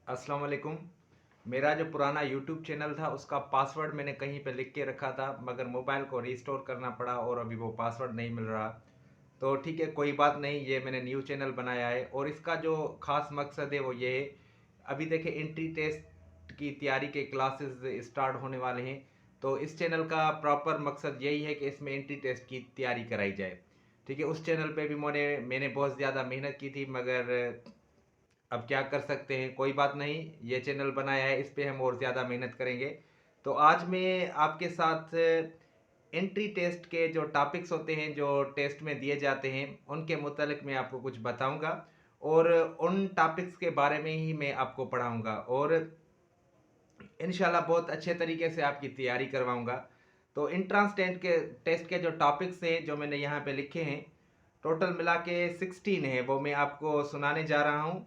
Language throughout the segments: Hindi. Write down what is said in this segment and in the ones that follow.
अस्सलाम वालेकुम। मेरा जो पुराना यूट्यूब चैनल था उसका पासवर्ड मैंने कहीं पे लिख के रखा था, मगर मोबाइल को रीस्टोर करना पड़ा और अभी वो पासवर्ड नहीं मिल रहा। तो ठीक है, कोई बात नहीं, ये मैंने न्यू चैनल बनाया है और इसका जो ख़ास मकसद है वो ये है। अभी देखिए, एंट्री टेस्ट की तैयारी के क्लासेस स्टार्ट होने वाले हैं। तो इस चैनल का प्रॉपर मकसद यही है कि इसमें एंट्री टेस्ट की तैयारी कराई जाए। ठीक है, उस चैनल पे भी मैंने बहुत ज़्यादा मेहनत की थी, मगर अब क्या कर सकते हैं, कोई बात नहीं। ये चैनल बनाया है, इस पे हम और ज़्यादा मेहनत करेंगे। तो आज मैं आपके साथ एंट्री टेस्ट के जो टॉपिक्स होते हैं, जो टेस्ट में दिए जाते हैं, उनके मुतालिक मैं आपको कुछ बताऊंगा और उन टॉपिक्स के बारे में ही मैं आपको पढ़ाऊंगा और इंशाल्लाह बहुत अच्छे तरीके से आपकी तैयारी करवाऊंगा। तो इंट्रांस टेस्ट के जो टॉपिक्स हैं जो मैंने यहाँ पे लिखे हैं, टोटल मिला के 16 है, वो मैं आपको सुनाने जा रहा हूँ।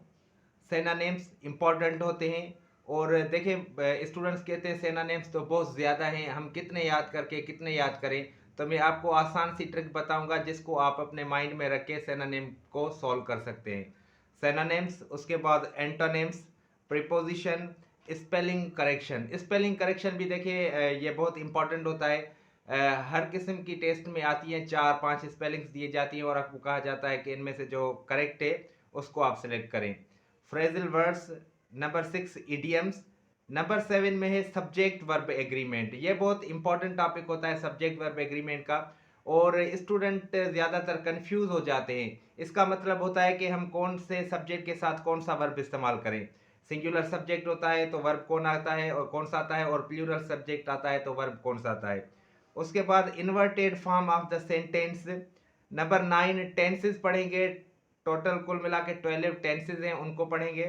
सेनानेम्स इंपॉर्टेंट होते हैं और देखें, स्टूडेंट्स कहते हैं सेनानेम्स तो बहुत ज़्यादा हैं, हम कितने याद करके कितने याद करें। तो मैं आपको आसान सी ट्रिक बताऊंगा जिसको आप अपने माइंड में रख के सेनानेम को सॉल्व कर सकते हैं। सेनानेम्स, उसके बाद antonyms, preposition, spelling correction. Spelling correction भी देखिए, ये बहुत इंपॉर्टेंट होता है। हर किस्म की टेस्ट में आती है, 4-5 स्पेलिंग्स दिए जाती हैं और आपको कहा जाता है कि इनमें से जो करेक्ट है उसको आप सेलेक्ट करें। Phrasal words. Number 6 idioms. Number 7 में है सब्जेक्ट वर्ब एग्रीमेंट। ये बहुत इंपॉर्टेंट टॉपिक होता है सब्जेक्ट वर्ब एग्रीमेंट का, और स्टूडेंट ज़्यादातर कंफ्यूज हो जाते हैं। इसका मतलब होता है कि हम कौन से सब्जेक्ट के साथ कौन सा वर्ब इस्तेमाल करें। सिंगुलर सब्जेक्ट होता है तो वर्ब कौन आता है और कौन सा आता है, और प्लूरल सब्जेक्ट आता है तो वर्ब कौन सा आता है। उसके बाद inverted form of the sentence. Number 9 tenses पढ़ेंगे। टोटल कुल मिला के 12 टेंसेज हैं, उनको पढ़ेंगे।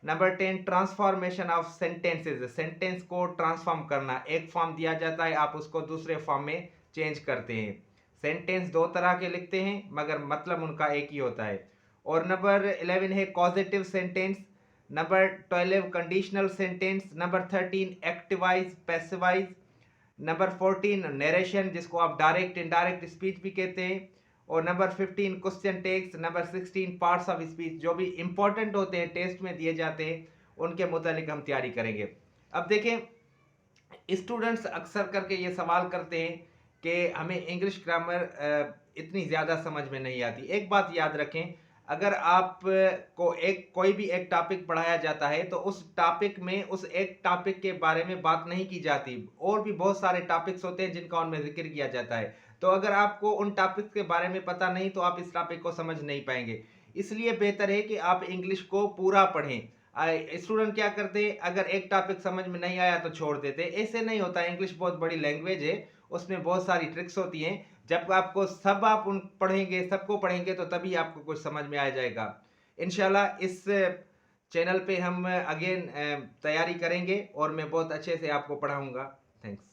Number 10 transformation of sentences. Sentence को ट्रांसफॉर्म करना, एक फॉर्म दिया जाता है, आप उसको दूसरे फॉर्म में चेंज करते हैं। सेंटेंस दो तरह के लिखते हैं मगर मतलब उनका एक ही होता है। और नंबर 11 है causative sentence. Number 12 conditional sentence. Number 13 एक्टिवाइज passivise. Number 14 narration, जिसको आप डायरेक्ट इनडायरेक्ट स्पीच भी कहते हैं। और number 15 question text. Number 16 parts of speech. जो भी इंपॉर्टेंट होते हैं टेस्ट में दिए जाते हैं उनके मुतालिक हम तैयारी करेंगे। अब देखें, स्टूडेंट्स अक्सर करके ये सवाल करते हैं कि हमें इंग्लिश ग्रामर इतनी ज़्यादा समझ में नहीं आती। एक बात याद रखें, अगर आप को एक कोई भी एक टॉपिक पढ़ाया जाता है तो उस टॉपिक में उस एक टॉपिक के बारे में बात नहीं की जाती, और भी बहुत सारे टॉपिक्स होते हैं जिनका उनमें जिक्र किया जाता है। तो अगर आपको उन टॉपिक्स के बारे में पता नहीं तो आप इस टॉपिक को समझ नहीं पाएंगे। इसलिए बेहतर है कि आप इंग्लिश को पूरा पढ़ें। स्टूडेंट क्या करते हैं, अगर एक टॉपिक समझ में नहीं आया तो छोड़ देते। ऐसे नहीं होता, इंग्लिश बहुत बड़ी लैंग्वेज है, उसमें बहुत सारी ट्रिक्स होती हैं। जब आपको सब आप उन पढ़ेंगे, सबको पढ़ेंगे तो तभी आपको कुछ समझ में आ जाएगा। इंशाल्लाह इस चैनल पे हम अगेन तैयारी करेंगे और मैं बहुत अच्छे से आपको पढ़ाऊंगा। थैंक्स।